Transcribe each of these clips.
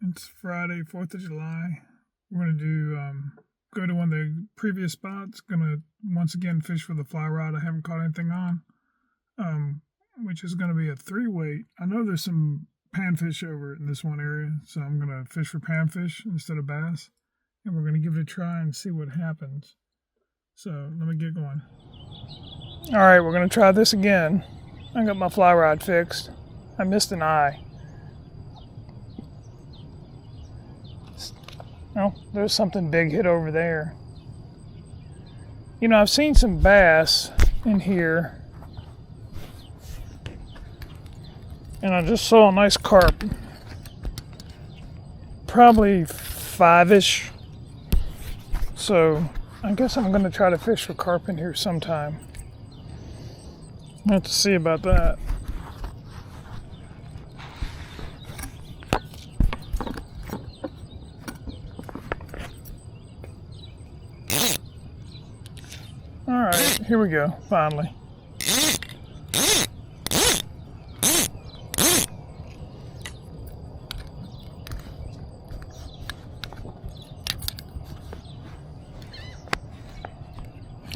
It's Friday, 4th of July. We're going to go to one of the previous spots. Going to once again fish for the fly rod I haven't caught anything on, which is going to be a 3-weight. I know there's some panfish over in this one area, so I'm going to fish for panfish instead of bass. And we're going to give it a try and see what happens. So let me get going. All right, we're going to try this again. I got my fly rod fixed. I missed an eye. Oh, there's something big hit over there. You know, I've seen some bass in here. And I just saw a nice carp. Probably 5-ish. So, I guess I'm going to try to fish for carp in here sometime. I'll have to see about that. Alright, here we go, finally.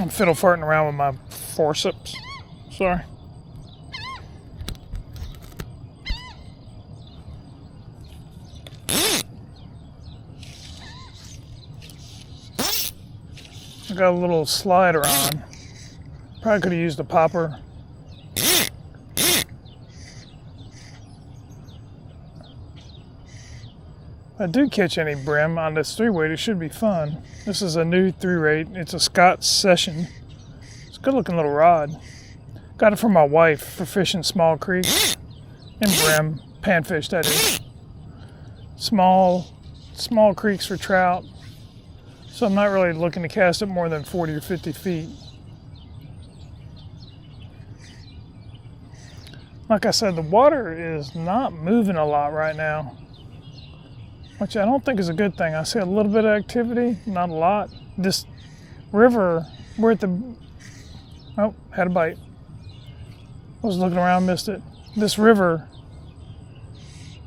I'm fiddle farting around with my forceps. Sorry. I got a little slider on. Probably could have used a popper. If I do catch any brim on this 3-weight, it should be fun. This is a new 3-weight. It's a Scott Session. It's a good looking little rod. Got it from my wife for fishing small creeks and brim, panfish that is. Small creeks for trout. So I'm not really looking to cast it more than 40 or 50 feet. Like I said, the water is not moving a lot right now, which I don't think is a good thing. I see a little bit of activity, not a lot. This river, we're at the, oh, had a bite. I was looking around, missed it. This river,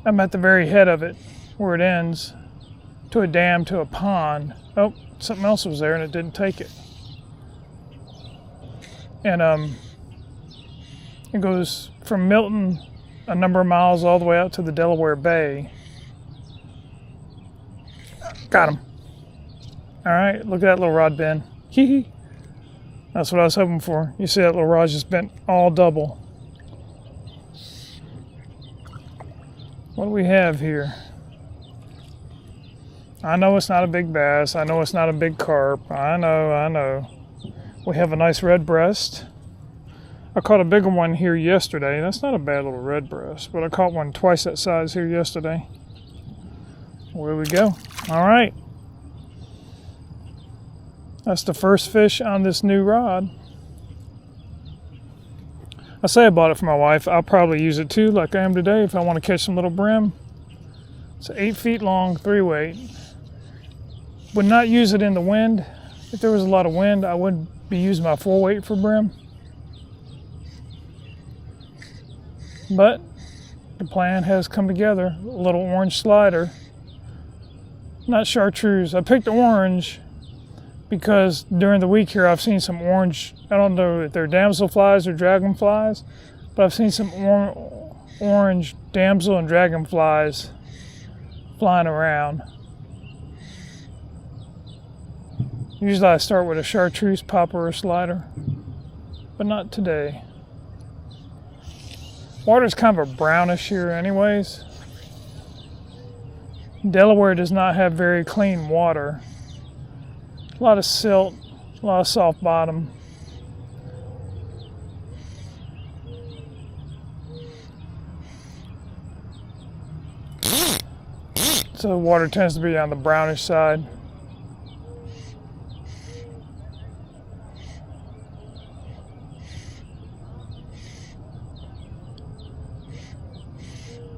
I'm at the very head of it, where it ends, to a dam, to a pond. Oh, something else was there and it didn't take it. And it goes from Milton a number of miles all the way out to the Delaware Bay. Got him. All right, look at that little rod bend. Hee hee. That's what I was hoping for. You see that little rod just bent all double. What do we have here? I know it's not a big bass. I know it's not a big carp. I know. We have a nice red breast. I caught a bigger one here yesterday. That's not a bad little red breast, but I caught one twice that size here yesterday. Where we go. All right. That's the first fish on this new rod. I say I bought it for my wife. I'll probably use it too, like I am today, if I want to catch some little brim. It's 8 feet long, 3-weight. Would not use it in the wind. If there was a lot of wind, I would be using my 4-weight for brim. But the plan has come together. A little orange slider. Not chartreuse. I picked orange because during the week here I've seen some orange, I don't know if they're damselflies or dragonflies, but I've seen some orange damsel and dragonflies flying around. Usually I start with a chartreuse popper or slider, but not today. Water's kind of a brownish here anyways. Delaware does not have very clean water. A lot of silt, a lot of soft bottom. So the water tends to be on the brownish side.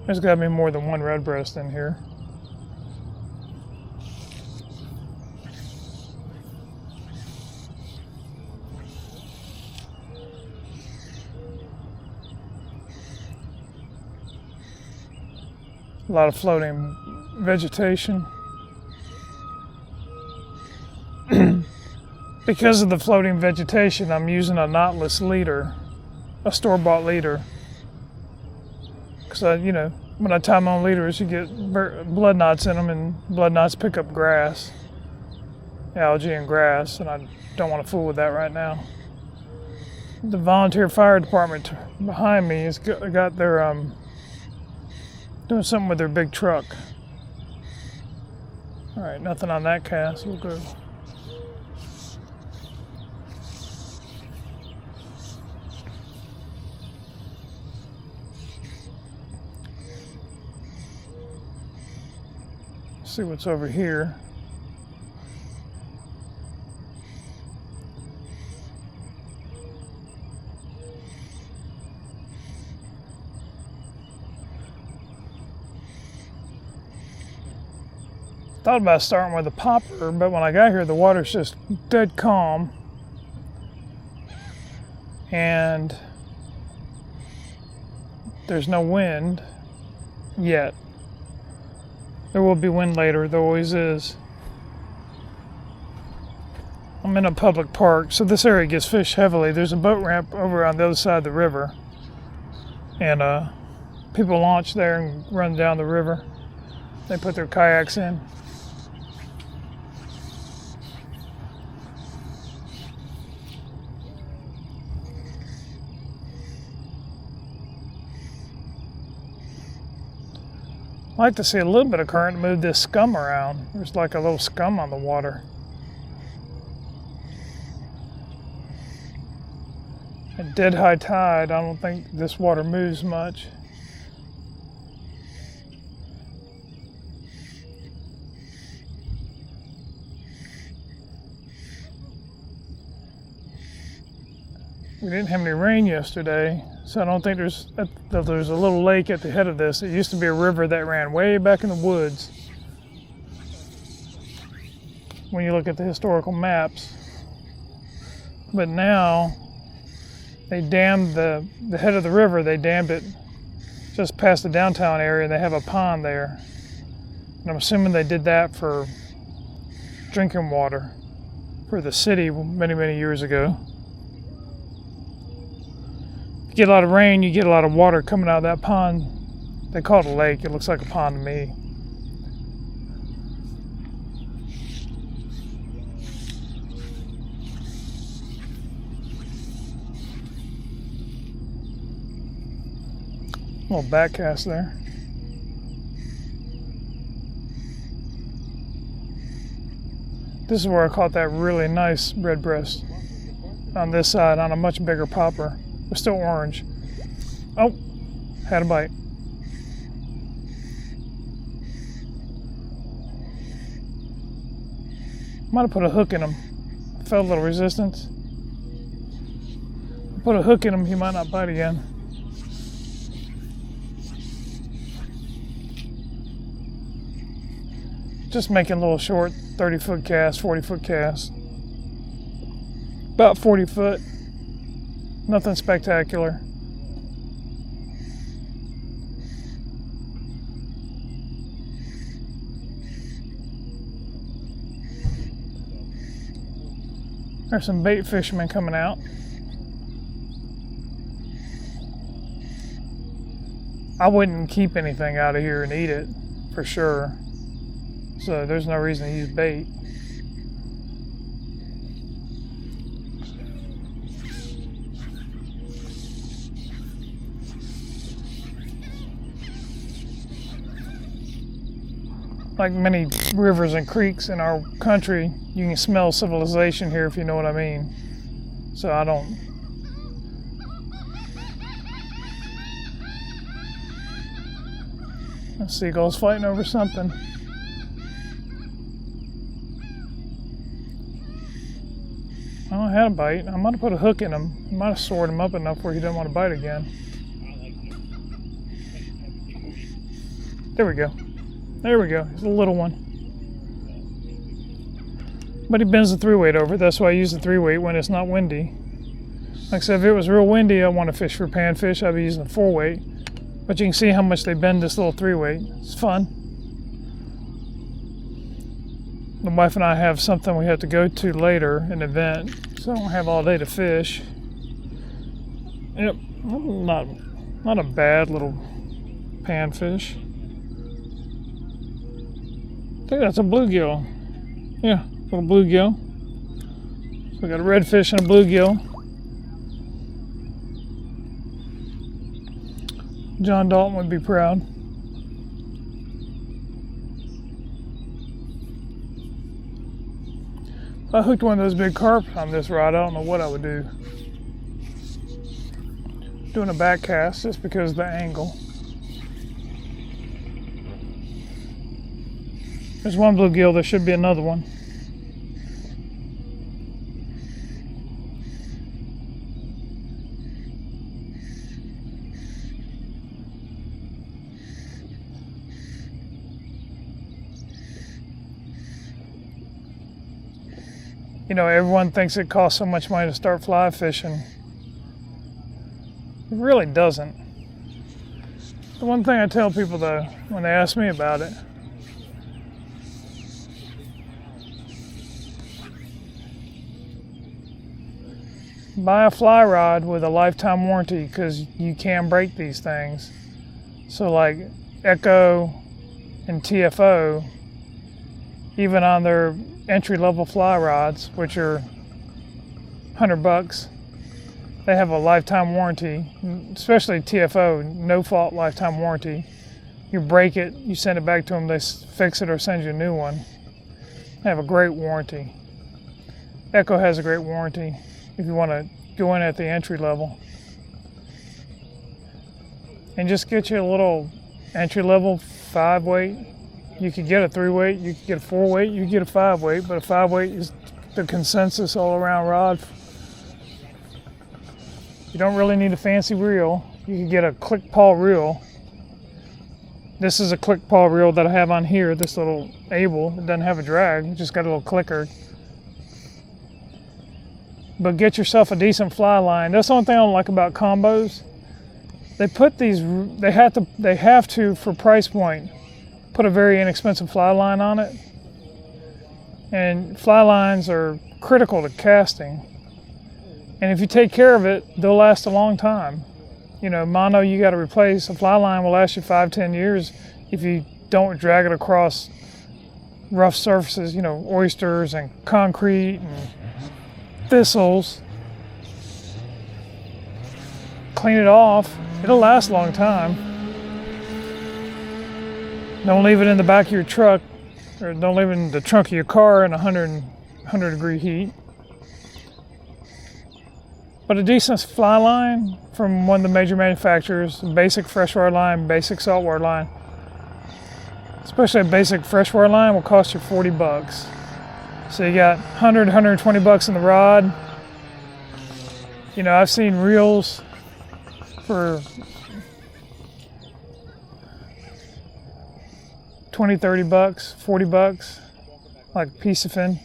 There's got to be more than one redbreast in here. A lot of floating vegetation. Because of the floating vegetation, I'm using a knotless leader, a store-bought leader. Because, when I tie my own leaders, you get blood knots in them, and blood knots pick up grass, algae and grass, and I don't want to fool with that right now. The volunteer fire department behind me has got their, doing something with their big truck. All right, nothing on that cast. We'll go. See what's over here. Thought about starting with a popper, but when I got here, the water's just dead calm. And there's no wind yet. There will be wind later, there always is. I'm in a public park, so this area gets fished heavily. There's a boat ramp over on the other side of the river. And people launch there and run down the river. They put their kayaks in. I like to see a little bit of current move this scum around. There's like a little scum on the water. At dead high tide, I don't think this water moves much. We didn't have any rain yesterday, so I don't think there's a little lake at the head of this. It used to be a river that ran way back in the woods. When you look at the historical maps. But now, they dammed the head of the river, they dammed it just past the downtown area, and they have a pond there. And I'm assuming they did that for drinking water for the city many, many years ago. If you get a lot of rain, you get a lot of water coming out of that pond. They call it a lake. It looks like a pond to me. A little backcast there. This is where I caught that really nice redbreast on this side on a much bigger popper. They're still orange. Oh, had a bite. Might have put a hook in him. Felt a little resistance. Put a hook in him, he might not bite again. Just making little short 30-foot casts, 40-foot casts. About 40 foot. Nothing spectacular. There's some bait fishermen coming out. I wouldn't keep anything out of here and eat it, for sure. So there's no reason to use bait. Like many rivers and creeks in our country, you can smell civilization here, if you know what I mean. So I don't. Seagulls fighting over something. Oh, I had a bite. I might have put a hook in him. I might have soared him up enough where he didn't want to bite again. There we go. There we go. It's a little one. But he bends the 3-weight over. That's why I use the 3-weight when it's not windy. Like I said, if it was real windy, I want to fish for panfish, I'd be using the 4-weight. But you can see how much they bend this little 3-weight. It's fun. the wife and I have something we have to go to later, an event, so I don't have all day to fish. Yep, not a bad little panfish. I think that's a bluegill. Yeah, little bluegill. So we got a redfish and a bluegill. John Dalton would be proud. If I hooked one of those big carp on this rod, I don't know what I would do. Doing a back cast just because of the angle. There's one bluegill, there should be another one. You know, everyone thinks it costs so much money to start fly fishing. It really doesn't. The one thing I tell people though, when they ask me about it, buy a fly rod with a lifetime warranty, because you can break these things. So like Echo and TFO, even on their entry-level fly rods, which are $100, they have a lifetime warranty, especially TFO, no fault lifetime warranty. You break it, you send it back to them, they fix it or send you a new one. They have a great warranty. Echo has a great warranty if you want to go in at the entry level. And just get you a little entry-level 5-weight. You could get a 3-weight, you could get a 4-weight, you could get a 5-weight, but a 5-weight is the consensus all-around rod. You don't really need a fancy reel. You can get a click paw reel. This is a click paw reel that I have on here, this little Able. It doesn't have a drag, it just got a little clicker. But get yourself a decent fly line. That's the only thing I don't like about combos. They put these, they have to, for price point, put a very inexpensive fly line on it. And fly lines are critical to casting. And if you take care of it, they'll last a long time. You know, mono you got to replace. A fly line will last you 5-10 years if you don't drag it across rough surfaces, you know, oysters and concrete and thistles. Clean it off, it'll last a long time. Don't leave it in the back of your truck, or don't leave it in the trunk of your car in 100 degree heat. But a decent fly line from one of the major manufacturers, basic freshwater line, basic saltwater line, especially a basic freshwater line, will cost you $40. So you got 120 bucks in the rod. You know, I've seen reels for 20, 30 bucks, 40 bucks, like Piscifin.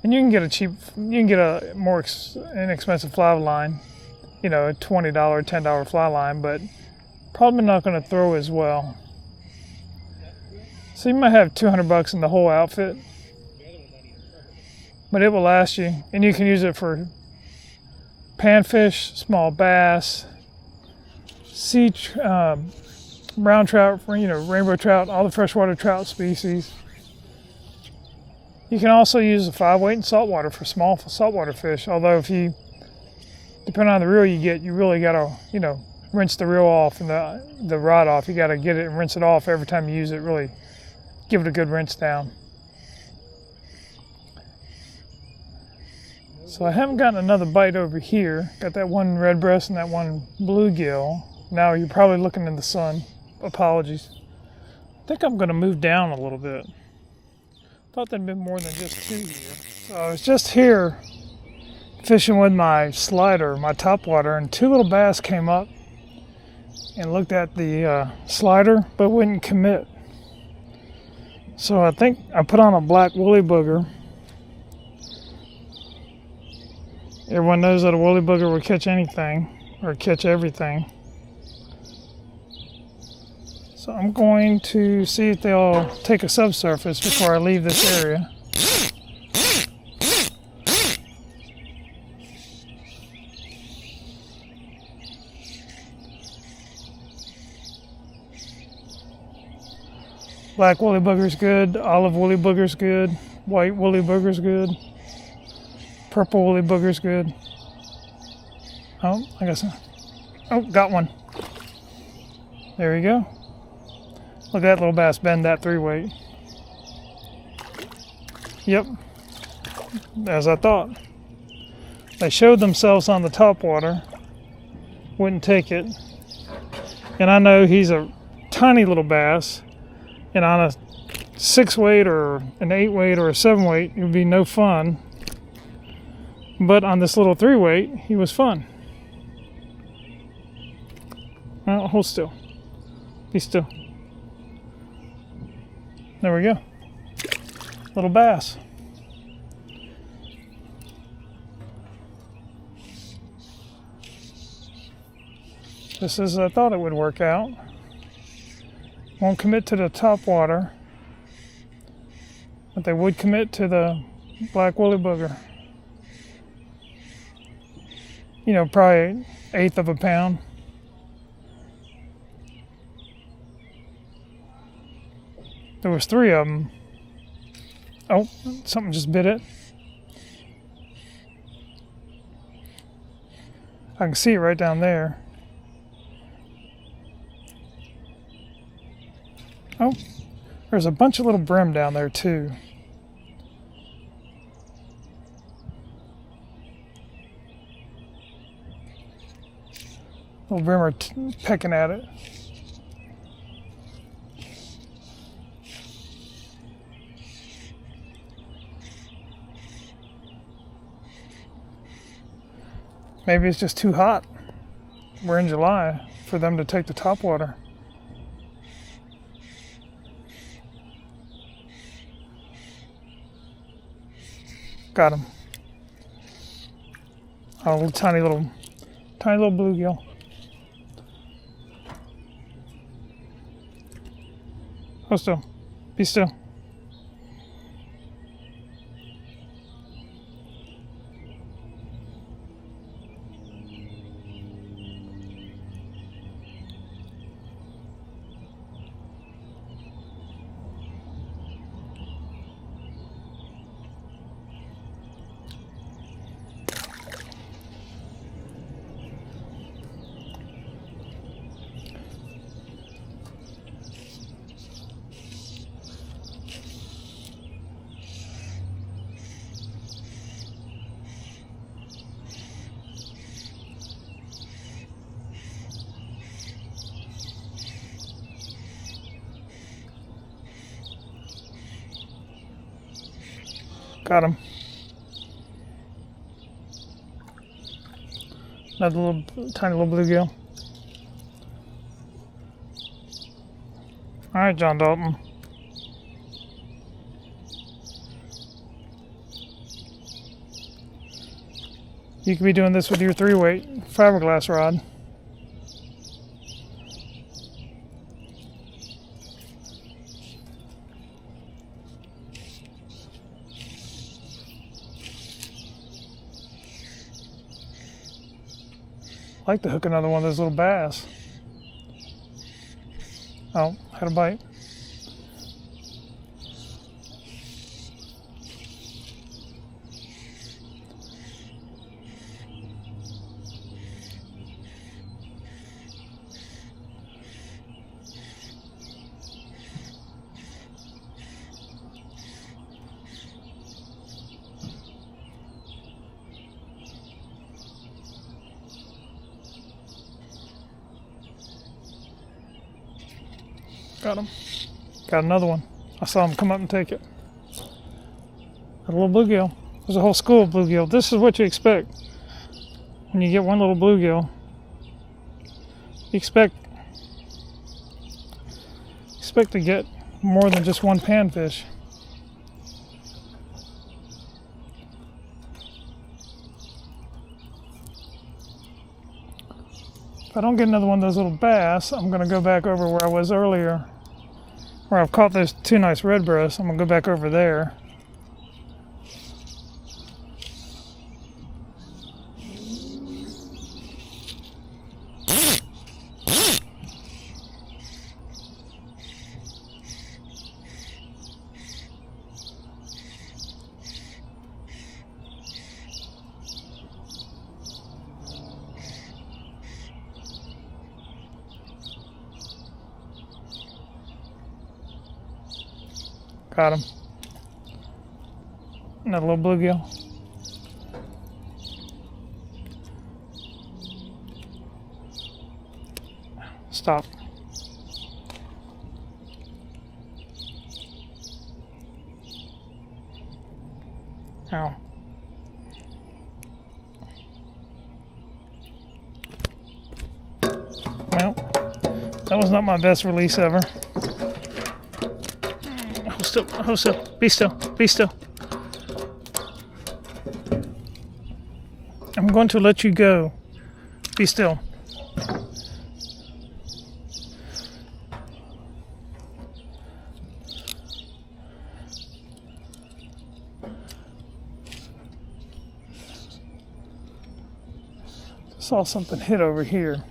And you can get a more inexpensive fly line, you know, a $20, $10 fly line, but probably not going to throw as well. So you might have 200 bucks in the whole outfit, but it will last you, and you can use it for panfish, small bass, brown trout, you know, rainbow trout, all the freshwater trout species. You can also use a 5-weight in saltwater for small saltwater fish, although if you, depending on the reel you get, you really got to, you know, rinse the reel off and the rod off. You got to get it and rinse it off every time you use it, really give it a good rinse down. So I haven't gotten another bite over here. Got that one redbreast and that one bluegill. Now you're probably looking in the sun. Apologies. I think I'm going to move down a little bit. Thought there'd been more than just two here. So I was just here fishing with my slider, my topwater, and two little bass came up and looked at the slider but wouldn't commit. So I think I put on a black woolly booger. Everyone knows that a woolly booger will catch anything or catch everything. So I'm going to see if they'll take a subsurface before I leave this area. Black woolly booger's good, olive woolly booger's good, white woolly booger's good, purple woolly booger's good. Oh, I guess. Oh, got one. There you go. Look at that little bass bend that 3-weight. Yep, as I thought. They showed themselves on the top water, wouldn't take it. And I know he's a tiny little bass, and on a 6-weight or an 8-weight or a 7-weight, it would be no fun. But on this little 3-weight, he was fun. Well, hold still. Be still. There we go. Little bass. Just as I thought it would work out. Won't commit to the top water, but they would commit to the black woolly booger. You know, probably 1/8 of a pound. There was 3 of them. Oh, something just bit it. I can see it right down there. Oh, there's a bunch of little brim down there too. Little brim are pecking at it. Maybe it's just too hot. We're in July for them to take the top water. Got him. Oh, tiny little bluegill. Hold still. Be still. Got him. Another little, tiny little bluegill. All right, John Dalton. You could be doing this with your 3-weight fiberglass rod. I'd like to hook another one of those little bass. Oh, had a bite. Got him. Got another one. I saw him come up and take it. Got a little bluegill. There's a whole school of bluegill. This is what you expect when you get one little bluegill. You expect to get more than just one panfish. If I don't get another one of those little bass, I'm going to go back over where I was earlier, where I've caught those two nice redbreasts. I'm going to go back over there. Got him. Another little bluegill. Stop. Ow. Well, that was not my best release ever. Hold still, be still, be still. I'm going to let you go. Be still. Saw something hit over here.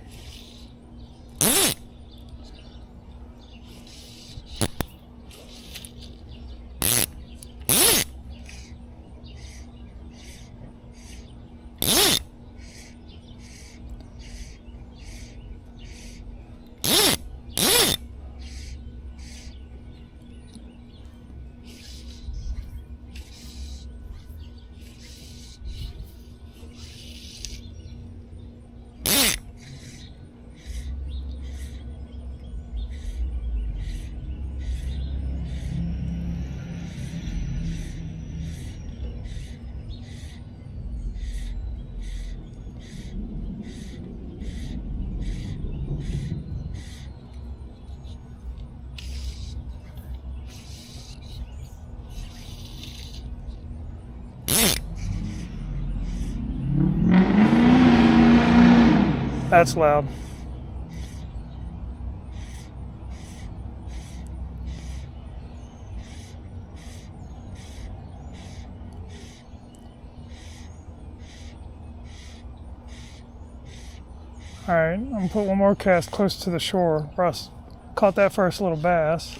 That's loud. All right, I'm gonna put one more cast close to the shore. Russ caught that first little bass.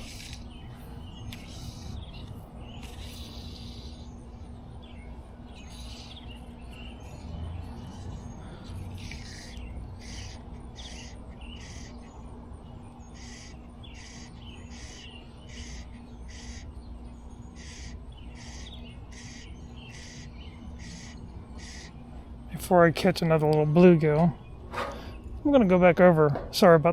Before I catch another little bluegill, I'm gonna go back over. Sorry about the